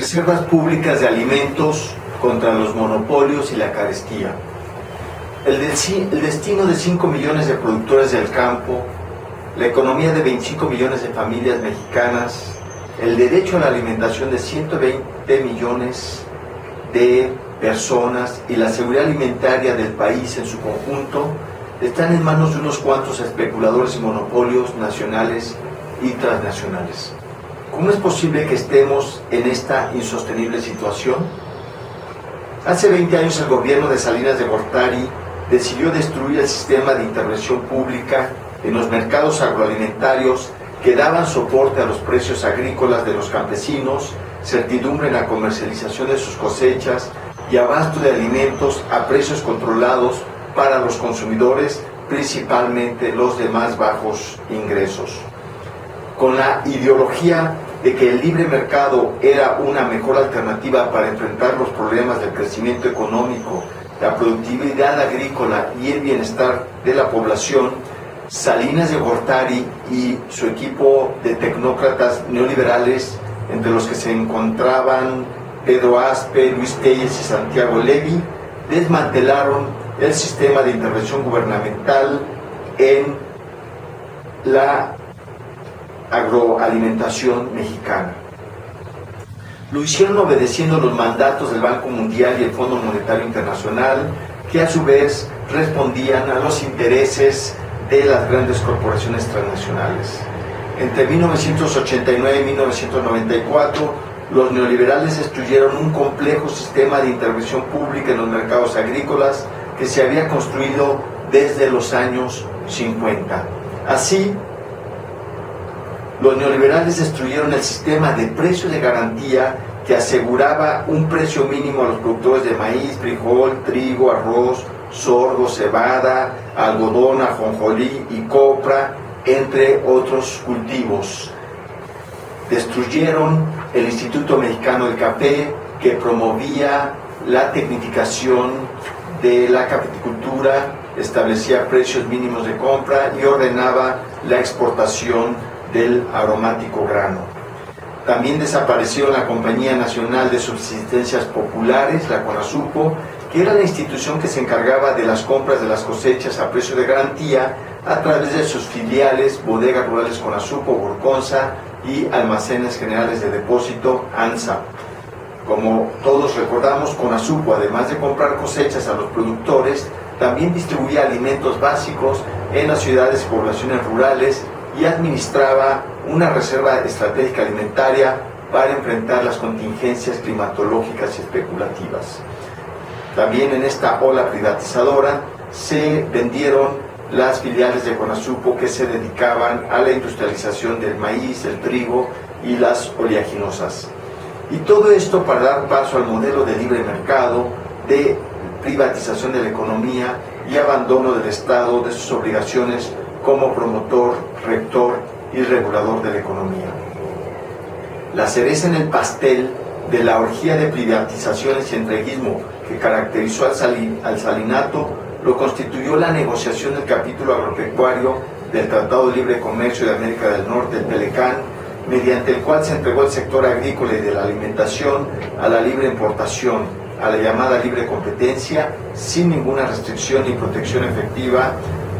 reservas públicas de alimentos contra los monopolios y la carestía. El destino de 5 millones de productores del campo, la economía de 25 millones de familias mexicanas, el derecho a la alimentación de 120 millones de personas y la seguridad alimentaria del país en su conjunto están en manos de unos cuantos especuladores y monopolios nacionales y transnacionales. ¿Cómo es posible que estemos en esta insostenible situación? Hace 20 años el gobierno de Salinas de Gortari decidió destruir el sistema de intervención pública en los mercados agroalimentarios que daban soporte a los precios agrícolas de los campesinos, certidumbre en la comercialización de sus cosechas y abasto de alimentos a precios controlados para los consumidores, principalmente los de más bajos ingresos. Con la ideología de que el libre mercado era una mejor alternativa para enfrentar los problemas del crecimiento económico, la productividad agrícola y el bienestar de la población, Salinas de Gortari y su equipo de tecnócratas neoliberales, entre los que se encontraban Pedro Aspe, Luis Telles y Santiago Levy, desmantelaron el sistema de intervención gubernamental en la agroalimentación mexicana. Lo hicieron obedeciendo los mandatos del Banco Mundial y el Fondo Monetario Internacional, que a su vez respondían a los intereses de las grandes corporaciones transnacionales. Entre 1989 y 1994, los neoliberales destruyeron un complejo sistema de intervención pública en los mercados agrícolas que se había construido desde los años 50. Así, los neoliberales destruyeron el sistema de precios de garantía que aseguraba un precio mínimo a los productores de maíz, frijol, trigo, arroz, sorgo, cebada, algodón, ajonjolí y copra, entre otros cultivos. Destruyeron el Instituto Mexicano del Café, que promovía la tecnificación de la caficultura, establecía precios mínimos de compra y ordenaba la exportación del aromático grano. También desapareció la Compañía Nacional de Subsistencias Populares, la CONASUPO, que era la institución que se encargaba de las compras de las cosechas a precio de garantía a través de sus filiales, Bodegas Rurales CONASUPO, Burconsa y Almacenes Generales de Depósito, ANSA. Como todos recordamos, CONASUPO, además de comprar cosechas a los productores, también distribuía alimentos básicos en las ciudades y poblaciones rurales y administraba una reserva estratégica alimentaria para enfrentar las contingencias climatológicas y especulativas. También en esta ola privatizadora se vendieron las filiales de CONASUPO que se dedicaban a la industrialización del maíz, el trigo y las oleaginosas. Y todo esto para dar paso al modelo de libre mercado, de privatización de la economía y abandono del Estado de sus obligaciones como promotor, rector y regulador de la economía. La cereza en el pastel de la orgía de privatizaciones y entreguismo que caracterizó al salinato lo constituyó la negociación del capítulo agropecuario del Tratado de Libre Comercio de América del Norte, el TELECAN, mediante el cual se entregó el sector agrícola y de la alimentación a la libre importación, a la llamada libre competencia, sin ninguna restricción ni protección efectiva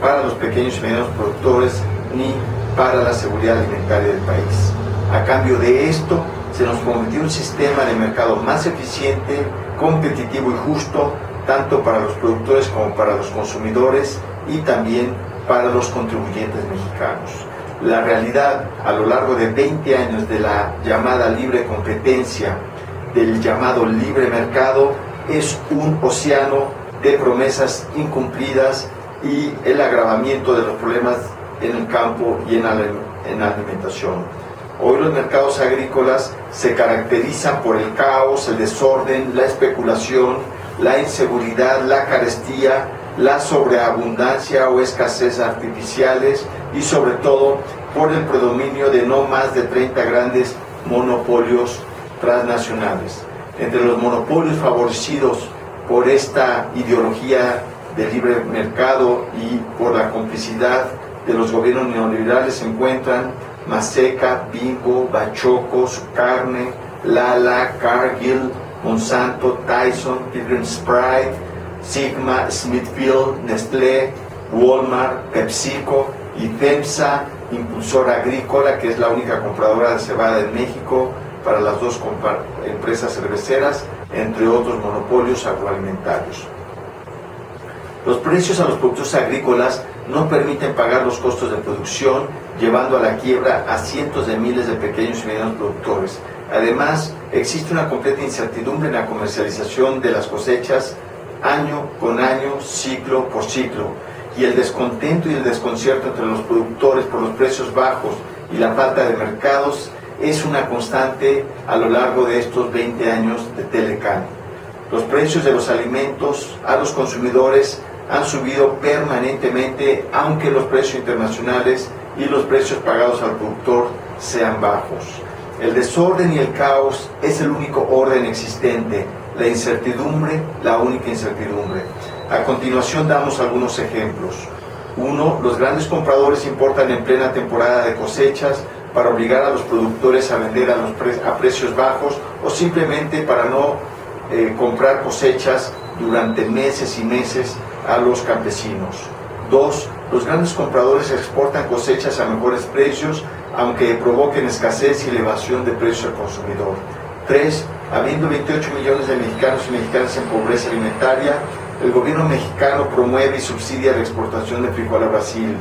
para los pequeños y medianos productores ni para la seguridad alimentaria del país. A cambio de esto, se nos prometió un sistema de mercado más eficiente, competitivo y justo, tanto para los productores como para los consumidores y también para los contribuyentes mexicanos. La realidad, a lo largo de 20 años de la llamada libre competencia, del llamado libre mercado, es un océano de promesas incumplidas y el agravamiento de los problemas en el campo y en la alimentación. Hoy los mercados agrícolas se caracterizan por el caos, el desorden, la especulación, la inseguridad, la carestía, la sobreabundancia o escasez artificiales y sobre todo por el predominio de no más de 30 grandes monopolios transnacionales. Entre los monopolios favorecidos por esta ideología del libre mercado y por la complicidad de los gobiernos neoliberales se encuentran Maseca, Bimbo, Bachoco, Su Carne, Lala, Cargill, Monsanto, Tyson, Pilgrim Sprite, Sigma, Smithfield, Nestlé, Walmart, PepsiCo y FEMSA, Impulsora Agrícola, que es la única compradora de cebada en México para las dos empresas cerveceras, entre otros monopolios agroalimentarios. Los precios a los productos agrícolas no permiten pagar los costos de producción, llevando a la quiebra a cientos de miles de pequeños y medianos productores. Además, existe una completa incertidumbre en la comercialización de las cosechas año con año, ciclo por ciclo, y el descontento y el desconcierto entre los productores por los precios bajos y la falta de mercados es una constante a lo largo de estos 20 años de Telecán. Los precios de los alimentos a los consumidores han subido permanentemente, aunque los precios internacionales y los precios pagados al productor sean bajos. El desorden y el caos es el único orden existente, la incertidumbre, la única incertidumbre. A continuación damos algunos ejemplos. 1. Los grandes compradores importan en plena temporada de cosechas para obligar a los productores a vender a precios bajos o simplemente para no comprar cosechas durante meses y meses a los campesinos. 2. Los grandes compradores exportan cosechas a mejores precios, aunque provoquen escasez y elevación de precios al consumidor. 3. Habiendo 28 millones de mexicanos y mexicanas en pobreza alimentaria, el gobierno mexicano promueve y subsidia la exportación de frijol a Brasil.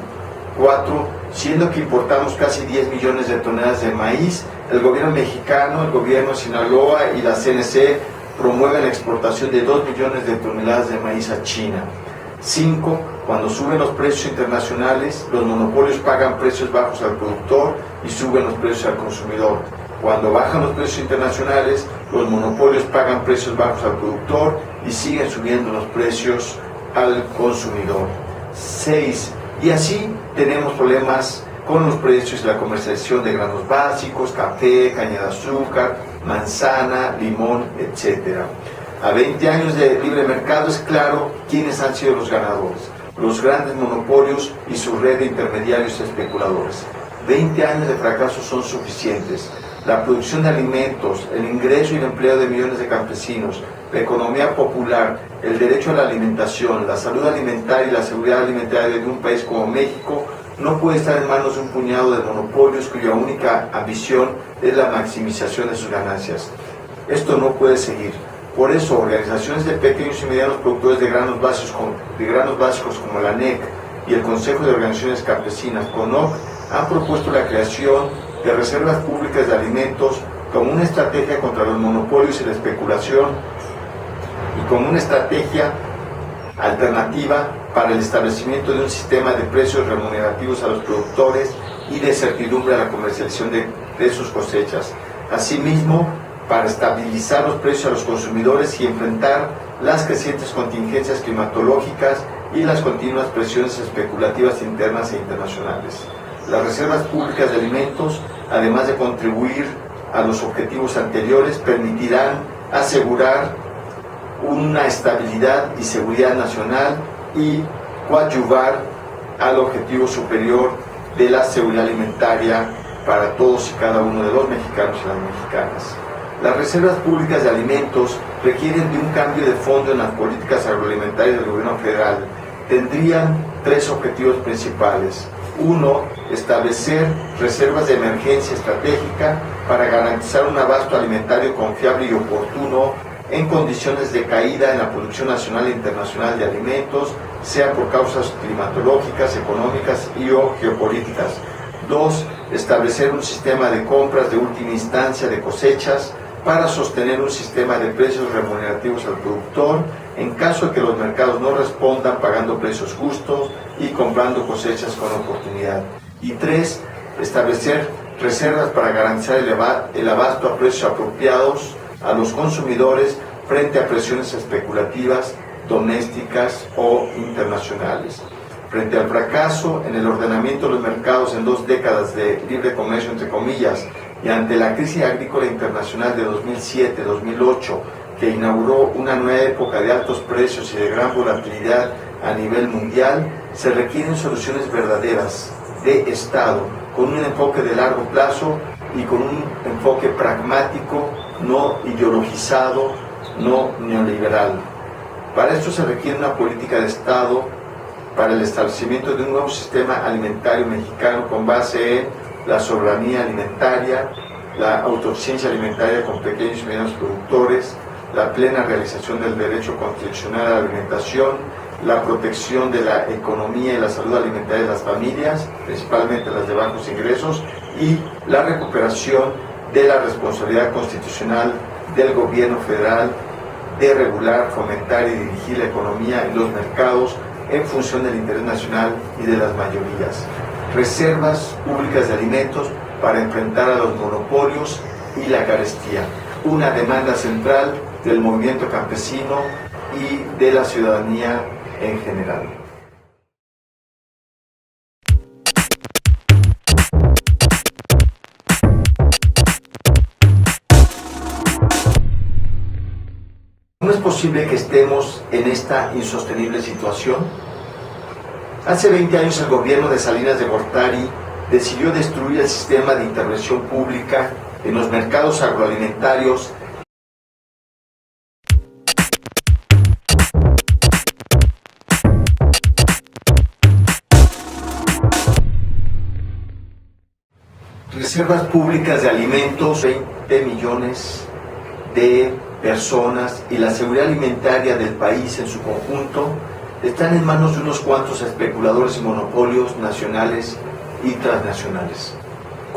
4. Siendo que importamos casi 10 millones de toneladas de maíz, el gobierno mexicano, el gobierno de Sinaloa y la CNC promueven la exportación de 2 millones de toneladas de maíz a China. 5. Cuando suben los precios internacionales, los monopolios pagan precios bajos al productor y suben los precios al consumidor. Cuando bajan los precios internacionales, los monopolios pagan precios bajos al productor y siguen subiendo los precios al consumidor. 6. Y así tenemos problemas con los precios y la comercialización de granos básicos, café, caña de azúcar, manzana, limón, etc. A 20 años de libre mercado es claro quiénes han sido los ganadores: los grandes monopolios y su red de intermediarios y especuladores. 20 años de fracaso son suficientes. La producción de alimentos, el ingreso y el empleo de millones de campesinos, la economía popular, el derecho a la alimentación, la salud alimentaria y la seguridad alimentaria de un país como México no puede estar en manos de un puñado de monopolios cuya única ambición es la maximización de sus ganancias. Esto no puede seguir. Por eso, organizaciones de pequeños y medianos productores de granos básicos como la NEC y el Consejo de Organizaciones Campesinas, CONOC, han propuesto la creación de reservas públicas de alimentos como una estrategia contra los monopolios y la especulación y como una estrategia alternativa para el establecimiento de un sistema de precios remunerativos a los productores y de certidumbre a la comercialización de sus cosechas. Asimismo, para estabilizar los precios a los consumidores y enfrentar las crecientes contingencias climatológicas y las continuas presiones especulativas internas e internacionales. Las reservas públicas de alimentos, además de contribuir a los objetivos anteriores, permitirán asegurar una estabilidad y seguridad nacional y coadyuvar al objetivo superior de la seguridad alimentaria para todos y cada uno de los mexicanos y las mexicanas. Las reservas públicas de alimentos requieren de un cambio de fondo en las políticas agroalimentarias del gobierno federal. Tendrían 3 objetivos principales. 1. Establecer reservas de emergencia estratégica para garantizar un abasto alimentario confiable y oportuno en condiciones de caída en la producción nacional e internacional de alimentos, sea por causas climatológicas, económicas y o geopolíticas. 2. Establecer un sistema de compras de última instancia de cosechas para sostener un sistema de precios remunerativos al productor en caso de que los mercados no respondan pagando precios justos y comprando cosechas con oportunidad. Y 3. Establecer reservas para garantizar el abasto a precios apropiados a los consumidores frente a presiones especulativas domésticas o internacionales. Frente al fracaso en el ordenamiento de los mercados en 2 décadas de libre comercio, entre comillas, y ante la crisis agrícola internacional de 2007-2008, que inauguró una nueva época de altos precios y de gran volatilidad a nivel mundial, se requieren soluciones verdaderas de Estado, con un enfoque de largo plazo y con un enfoque pragmático no ideologizado, no neoliberal. Para esto se requiere una política de Estado para el establecimiento de un nuevo sistema alimentario mexicano con base en la soberanía alimentaria, la autosuficiencia alimentaria con pequeños y medianos productores, la plena realización del derecho constitucional a la alimentación, la protección de la economía y la salud alimentaria de las familias, principalmente las de bajos ingresos, y la recuperación de la responsabilidad constitucional del gobierno federal de regular, fomentar y dirigir la economía y los mercados en función del interés nacional y de las mayorías. Reservas públicas de alimentos para enfrentar a los monopolios y la carestía, una demanda central del movimiento campesino y de la ciudadanía en general. ¿Cómo es posible que estemos en esta insostenible situación? Hace 20 años el gobierno de Salinas de Gortari decidió destruir el sistema de intervención pública en los mercados agroalimentarios . Reservas públicas de alimentos, 20 millones de personas y la seguridad alimentaria del país en su conjunto están en manos de unos cuantos especuladores y monopolios nacionales y transnacionales,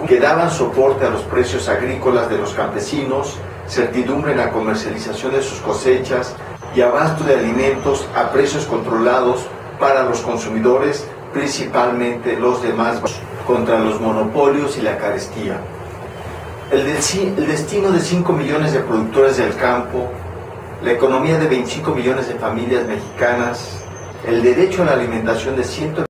que daban soporte a los precios agrícolas de los campesinos, certidumbre en la comercialización de sus cosechas y abasto de alimentos a precios controlados para los consumidores, principalmente los demás, contra los monopolios y la carestía. El destino de 5 millones de productores del campo, la economía de 25 millones de familias mexicanas, el derecho a la alimentación de 100